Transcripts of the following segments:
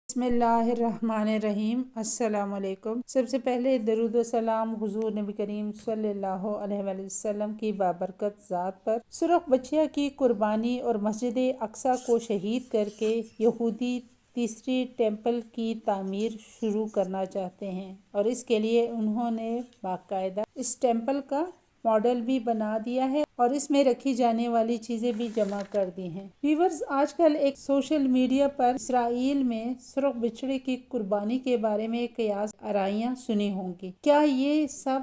بسم اللہ الرحمن الرحیم۔ السلام علیکم۔ سب سے پہلے درود و سلام حضور نبی کریم صلی اللہ علیہ وآلہ وسلم کی بابرکت ذات پر۔ سرخ بچیا کی قربانی اور مسجد اقصی کو شہید کر کے یہودی تیسری ٹیمپل کی تعمیر شروع کرنا چاہتے ہیں، اور اس کے لیے انہوں نے باقاعدہ اس ٹیمپل کا ماڈل بھی بنا دیا ہے اور اس میں رکھی جانے والی چیزیں بھی جمع کر دی ہیں۔ ویورز، آج کل ایک سوشل میڈیا پر اسرائیل میں سرخ بچڑے کی قربانی کے بارے میں قیاس آرائیاں سنی ہوں گی۔ کیا یہ سب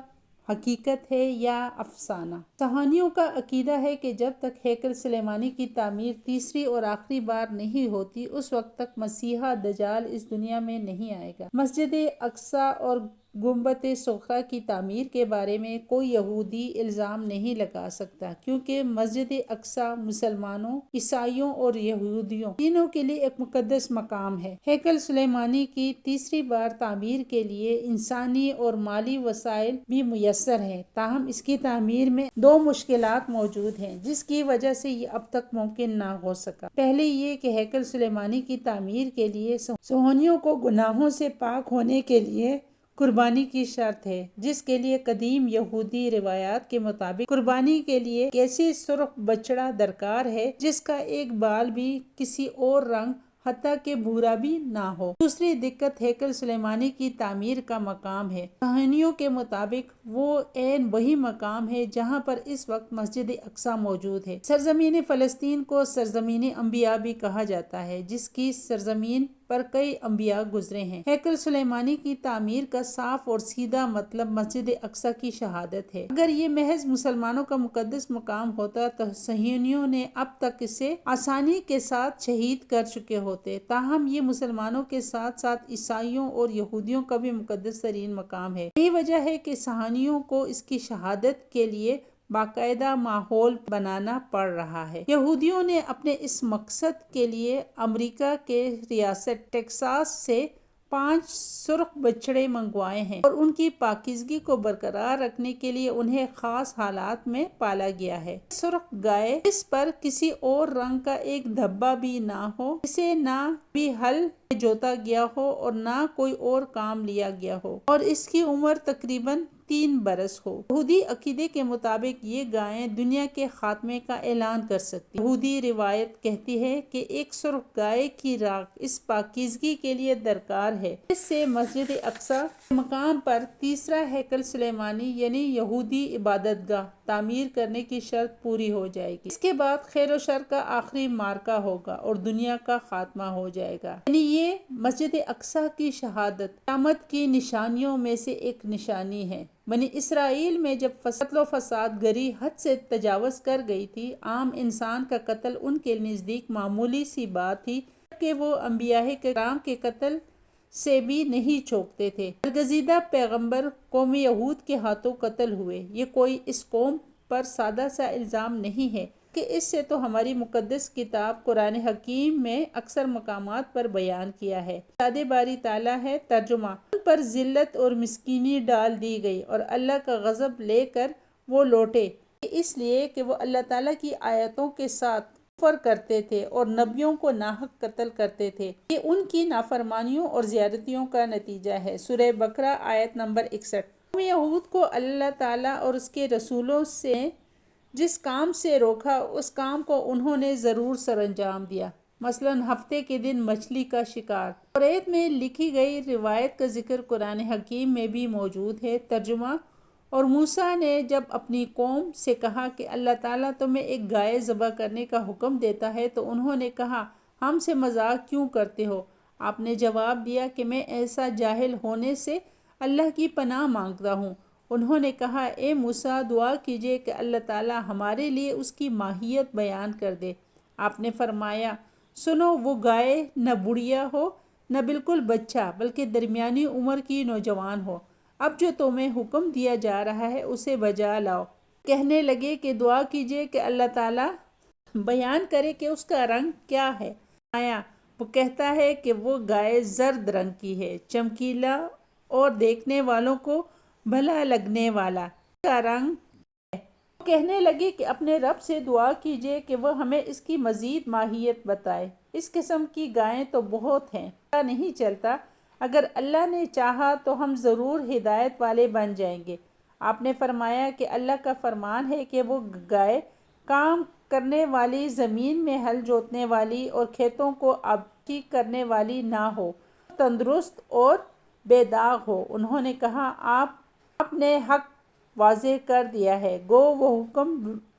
حقیقت ہے یا افسانہ؟ صہیونیوں کا عقیدہ ہے کہ جب تک ہیکل سلیمانی کی تعمیر تیسری اور آخری بار نہیں ہوتی، اس وقت تک مسیحا دجال اس دنیا میں نہیں آئے گا۔ مسجد اقصی اور گنبد صخرہ کی تعمیر کے بارے میں کوئی یہودی الزام نہیں لگا سکتا، کیونکہ مسجد اقصی مسلمانوں، عیسائیوں اور یہودیوں تینوں کے لیے ایک مقدس مقام ہے۔ ہیکل سلیمانی کی تیسری بار تعمیر کے لیے انسانی اور مالی وسائل بھی میسر ہیں، تاہم اس کی تعمیر میں دو مشکلات موجود ہیں جس کی وجہ سے یہ اب تک ممکن نہ ہو سکا۔ پہلے یہ کہ ہیکل سلیمانی کی تعمیر کے لیے صہیونیوں کو گناہوں سے پاک ہونے کے لیے قربانی کی شرط ہے، جس کے لیے قدیم یہودی روایات کے مطابق قربانی کے لیے ایک ایسی سرخ بچڑا درکار ہے جس کا ایک بال بھی کسی اور رنگ حتیٰ کہ بھورا بھی نہ ہو۔ دوسری دقت ہیکل سلیمانی کی تعمیر کا مقام ہے۔ صہیونیوں کے مطابق وہ عین وہی مقام ہے جہاں پر اس وقت مسجد اقصی موجود ہے۔ سرزمین فلسطین کو سرزمین انبیاء بھی کہا جاتا ہے، جس کی سرزمین پر کئی انبیاء گزرے ہیں۔ ہیکل سلیمانی کی تعمیر کا صاف اور سیدھا مطلب مسجد اقصی کی شہادت ہے۔ اگر یہ محض مسلمانوں کا مقدس مقام ہوتا تو صہیونیوں نے اب تک اسے آسانی کے ساتھ شہید کر چکے ہوتے، تاہم یہ مسلمانوں کے ساتھ ساتھ عیسائیوں اور یہودیوں کا بھی مقدس ترین مقام ہے۔ یہی وجہ ہے کہ صہیونیوں کو اس کی شہادت کے لیے باقاعدہ ماحول بنانا پڑ رہا ہے۔ یہودیوں نے اپنے اس مقصد کے لیے امریکہ کے ریاست ٹیکساس سے 5 سرخ بچڑے منگوائے ہیں، اور ان کی پاکیزگی کو برقرار رکھنے کے لیے انہیں خاص حالات میں پالا گیا ہے۔ سرخ گائے جس پر کسی اور رنگ کا ایک دھبا بھی نہ ہو، جسے نہ بھی ہل جوتا گیا ہو اور نہ کوئی اور کام لیا گیا ہو، اور اس کی عمر تقریباً 3 برس ہو۔ یہودی عقیدے کے مطابق یہ گائیں دنیا کے خاتمے کا اعلان کر سکتی۔ یہودی روایت کہتی ہے کہ ایک سرخ گائے کی راکھ اس پاکیزگی کے لیے درکار ہے، جس سے مسجد اقصی مقام پر تیسرا ہیکل سلیمانی یعنی یہودی عبادت گاہ تعمیر کرنے کی شرط پوری ہو جائے گی۔ اس کے بعد خیر و شر کا آخری معرکہ ہوگا اور دنیا کا خاتمہ ہو جائے گا۔ یعنی یہ مسجد اقصی کی شہادت قیامت کی نشانیوں میں سے ایک نشانی ہے۔ بنی اسرائیل میں جب قتل و فساد گری حد سے تجاوز کر گئی تھی، عام انسان کا قتل ان کے نزدیک معمولی سی بات تھی، کہ وہ انبیاء کرام کے قتل سے بھی نہیں چوکتے تھے۔ برگزیدہ پیغمبر قوم یہود کے ہاتھوں قتل ہوئے۔ یہ کوئی اس قوم پر سادہ سا الزام نہیں ہے کہ اس سے تو ہماری مقدس کتاب قرآن حکیم میں اکثر مقامات پر بیان کیا ہے۔ ارشاد باری تعالیٰ ہے، ترجمہ: ان پر ذلت اور مسکینی ڈال دی گئی اور اللہ کا غضب لے کر وہ لوٹے، یہ اس لیے کہ وہ اللہ تعالیٰ کی آیتوں کے ساتھ کفر کرتے تھے اور نبیوں کو ناحق قتل کرتے تھے۔ یہ ان کی نافرمانیوں اور زیادتیوں کا نتیجہ ہے۔ سورہ بقرہ آیت نمبر 61۔ قوم یہود کو اللہ تعالیٰ اور اس کے رسولوں سے جس کام سے روکا، اس کام کو انہوں نے ضرور سر انجام دیا۔ مثلاً ہفتے کے دن مچھلی کا شکار۔ توریت میں لکھی گئی روایت کا ذکر قرآن حکیم میں بھی موجود ہے۔ ترجمہ: اور موسیٰ نے جب اپنی قوم سے کہا کہ اللہ تعالیٰ تمہیں ایک گائے ذبح کرنے کا حکم دیتا ہے، تو انہوں نے کہا، ہم سے مذاق کیوں کرتے ہو؟ آپ نے جواب دیا کہ میں ایسا جاہل ہونے سے اللہ کی پناہ مانگتا ہوں۔ انہوں نے کہا، اے موسیٰ، دعا کیجیے کہ اللہ تعالیٰ ہمارے لیے اس کی ماہیت بیان کر دے۔ آپ نے فرمایا، سنو، وہ گائے نہ بڑھیا ہو نہ بالکل بچہ، بلکہ درمیانی عمر کی نوجوان ہو۔ اب جو تمہیں حکم دیا جا رہا ہے اسے بجا لاؤ۔ کہنے لگے کہ دعا کیجیے کہ اللہ تعالیٰ بیان کرے کہ اس کا رنگ کیا ہے۔ وہ کہتا ہے کہ وہ گائے زرد رنگ کی ہے، چمکیلا اور دیکھنے والوں کو بھلا لگنے والا۔ اس کا رنگ ہے۔ وہ کہنے لگے کہ اپنے رب سے دعا کیجیے کہ وہ ہمیں اس کی مزید ماہیت بتائے۔ اس قسم کی گائیں تو بہت ہیں، پتہ نہیں چلتا۔ اگر اللہ نے چاہا تو ہم ضرور ہدایت والے بن جائیں گے۔ آپ نے فرمایا کہ اللہ کا فرمان ہے کہ وہ گائے کام کرنے والی، زمین میں ہل جوتنے والی اور کھیتوں کو آبی کرنے والی نہ ہو، تندرست اور بے داغ ہو۔ انہوں نے کہا آپ نے حق واضح کر دیا ہے۔ گو وہ حکم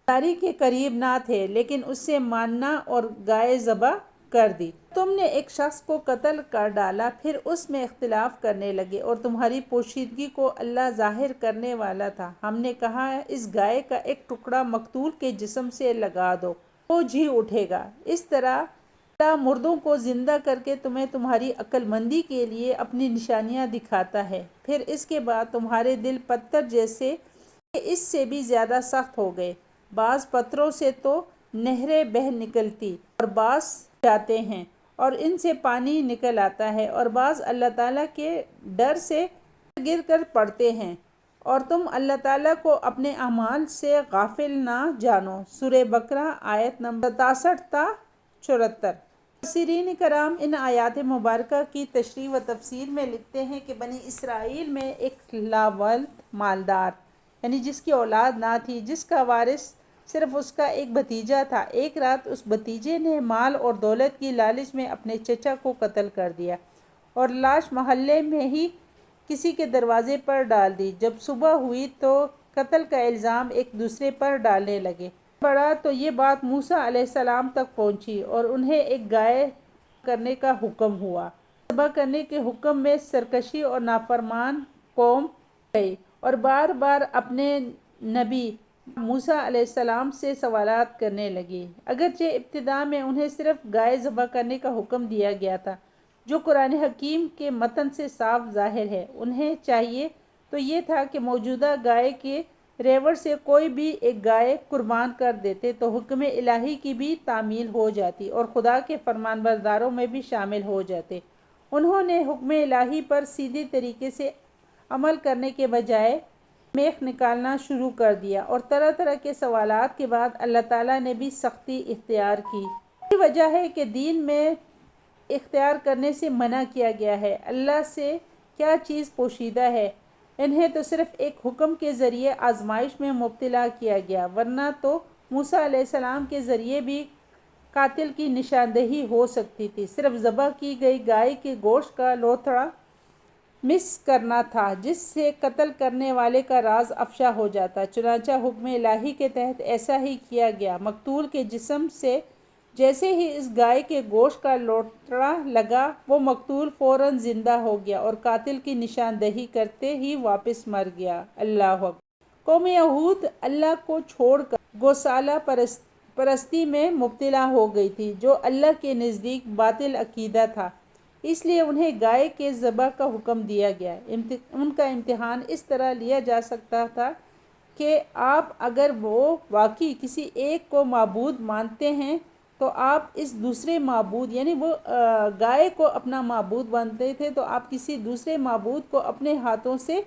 داری کے قریب نہ تھے لیکن اس سے ماننا اور گائے ذبح کر دی۔ تم نے ایک شخص کو قتل کر ڈالا، پھر اس میں اختلاف کرنے لگے اور تمہاری پوشیدگی کو اللہ ظاہر کرنے والا تھا۔ ہم نے کہا اس گائے کا ایک ٹکڑا مقتول کے جسم سے لگا دو، وہ جی اٹھے گا۔ اس طرح اللہ مردوں کو زندہ کر کے تمہیں تمہاری عقل مندی کے لیے اپنی نشانیاں دکھاتا ہے۔ پھر اس کے بعد تمہارے دل پتھر جیسے اس سے بھی زیادہ سخت ہو گئے۔ بعض پتھروں سے تو نہریں بہہ نکلتی اور بعض جاتے ہیں اور ان سے پانی نکل آتا ہے، اور بعض اللہ تعالیٰ کے ڈر سے گر کر پڑتے ہیں، اور تم اللہ تعالیٰ کو اپنے اعمال سے غافل نہ جانو۔ سورہ بقرہ آیت نمبر 67 تا 74۔ مفسرین کرام ان آیات مبارکہ کی تشریح و تفسیر میں لکھتے ہیں کہ بنی اسرائیل میں ایک لاولد مالدار، یعنی جس کی اولاد نہ تھی، جس کا وارث صرف اس کا ایک بھتیجا تھا، ایک رات اس بھتیجے نے مال اور دولت کی لالچ میں اپنے چچا کو قتل کر دیا اور لاش محلے میں ہی کسی کے دروازے پر ڈال دی۔ جب صبح ہوئی تو قتل کا الزام ایک دوسرے پر ڈالنے لگے۔ بڑا تو یہ بات موسیٰ علیہ السلام تک پہنچی اور انہیں ایک گائے کرنے کا حکم ہوا۔ ذبح کرنے کے حکم میں سرکشی اور نافرمان قوم گئی اور بار بار اپنے نبی موسیٰ علیہ السلام سے سوالات کرنے لگی۔ اگرچہ ابتدا میں انہیں صرف گائے ذبح کرنے کا حکم دیا گیا تھا، جو قرآن حکیم کے متن سے صاف ظاہر ہے، انہیں چاہیے تو یہ تھا کہ موجودہ گائے کے ریوڑ سے کوئی بھی ایک گائے قربان کر دیتے تو حکم الہی کی بھی تعمیل ہو جاتی اور خدا کے فرمان برداروں میں بھی شامل ہو جاتے۔ انہوں نے حکم الہی پر سیدھی طریقے سے عمل کرنے کے بجائے میخ نکالنا شروع کر دیا، اور طرح طرح کے سوالات کے بعد اللہ تعالیٰ نے بھی سختی اختیار کی۔ یہی وجہ ہے کہ دین میں اختیار کرنے سے منع کیا گیا ہے۔ اللہ سے کیا چیز پوشیدہ ہے؟ انہیں تو صرف ایک حکم کے ذریعے آزمائش میں مبتلا کیا گیا، ورنہ تو موسیٰ علیہ السلام کے ذریعے بھی قاتل کی نشاندہی ہو سکتی تھی۔ صرف ذبح کی گئی گائے کے گوشت کا لوتھڑا مس کرنا تھا، جس سے قتل کرنے والے کا راز افشا ہو جاتا۔ چنانچہ حکم الہی کے تحت ایسا ہی کیا گیا۔ مقتول کے جسم سے جیسے ہی اس گائے کے گوشت کا لوتھڑا لگا، وہ مقتول فوراً زندہ ہو گیا اور قاتل کی نشاندہی کرتے ہی واپس مر گیا۔ اللہ اکبر۔ قوم یہود اللہ کو چھوڑ کر گوسالہ پرستی میں مبتلا ہو گئی تھی، جو اللہ کے نزدیک باطل عقیدہ تھا، اس لیے انہیں گائے کے ذبح کا حکم دیا گیا۔ ان کا امتحان اس طرح لیا جا سکتا تھا کہ آپ اگر وہ واقعی کسی ایک کو معبود مانتے ہیں تو آپ اس دوسرے معبود، یعنی وہ گائے کو اپنا معبود مانتے تھے تو آپ کسی دوسرے معبود کو اپنے ہاتھوں سے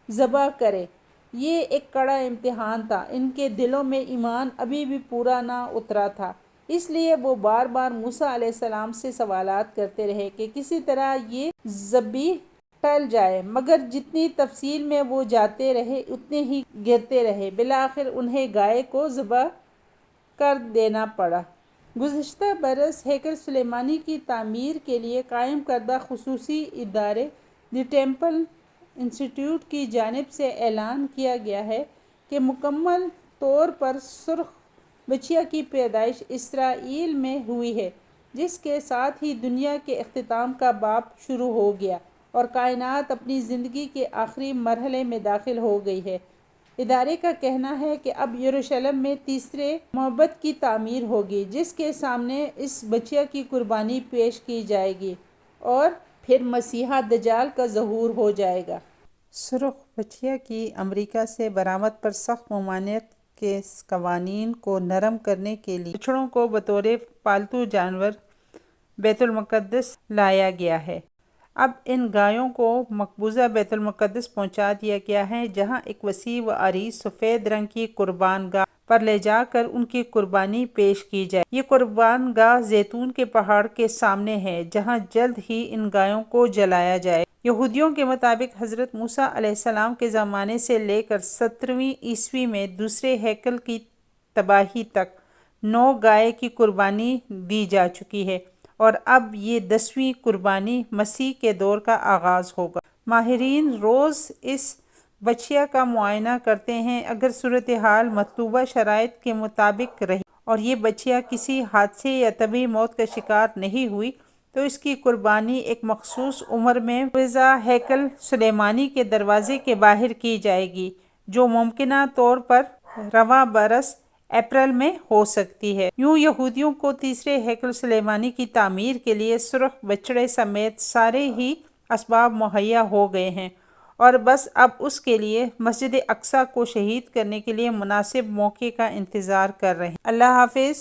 ذبح کریں۔ یہ ایک کڑا امتحان تھا۔ ان کے دلوں میں ایمان ابھی بھی پورا نہ اترا تھا، اس لیے وہ بار بار موسیٰ علیہ السلام سے سوالات کرتے رہے کہ کسی طرح یہ ذبح ٹل جائے، مگر جتنی تفصیل میں وہ جاتے رہے اتنے ہی گرتے رہے۔ بالآخر انہیں گائے کو ذبح کر دینا پڑا۔ گزشتہ برس ہیکل سلیمانی کی تعمیر کے لیے قائم کردہ خصوصی ادارے دی ٹیمپل انسٹیٹیوٹ کی جانب سے اعلان کیا گیا ہے کہ مکمل طور پر سرخ بچیا کی پیدائش اسرائیل میں ہوئی ہے، جس کے ساتھ ہی دنیا کے اختتام کا باب شروع ہو گیا اور کائنات اپنی زندگی کے آخری مرحلے میں داخل ہو گئی ہے۔ ادارے کا کہنا ہے کہ اب یروشلم میں تیسرے معبد کی تعمیر ہوگی، جس کے سامنے اس بچیا کی قربانی پیش کی جائے گی اور پھر مسیحا دجال کا ظہور ہو جائے گا۔ سرخ بچیا کی امریکہ سے برآمد پر سخت ممانعت کے قوانین کو نرم کرنے کے لیے بچڑوں کو بطور پالتو جانور بیت المقدس لایا گیا ہے۔ اب ان گایوں کو مقبوضہ بیت المقدس پہنچا دیا گیا ہے، جہاں ایک وسیع و عریض سفید رنگ کی قربان گاہ پر لے جا کر ان کی قربانی پیش کی جائے۔ یہ قربان گاہ زیتون کے پہاڑ کے سامنے ہے، جہاں جلد ہی ان گایوں کو جلایا جائے۔ یہودیوں کے مطابق حضرت موسیٰ علیہ السلام کے زمانے سے لے کر 17ویں عیسوی میں دوسرے ہیکل کی تباہی تک 9 گائے کی قربانی دی جا چکی ہے، اور اب یہ 10ویں قربانی مسیح کے دور کا آغاز ہوگا۔ ماہرین روز اس بچھیا کا معائنہ کرتے ہیں۔ اگر صورتحال مطلوبہ شرائط کے مطابق رہی اور یہ بچھیا کسی حادثے یا طبعی موت کا شکار نہیں ہوئی تو اس کی قربانی ایک مخصوص عمر میں مجوزہ ہیکل سلیمانی کے دروازے کے باہر کی جائے گی، جو ممکنہ طور پر رواں برس اپریل میں ہو سکتی ہے۔ یوں یہودیوں کو تیسرے ہیکل سلیمانی کی تعمیر کے لیے سرخ بچڑے سمیت سارے ہی اسباب مہیا ہو گئے ہیں، اور بس اب اس کے لیے مسجد اقصیٰ کو شہید کرنے کے لیے مناسب موقع کا انتظار کر رہے ہیں۔ اللہ حافظ۔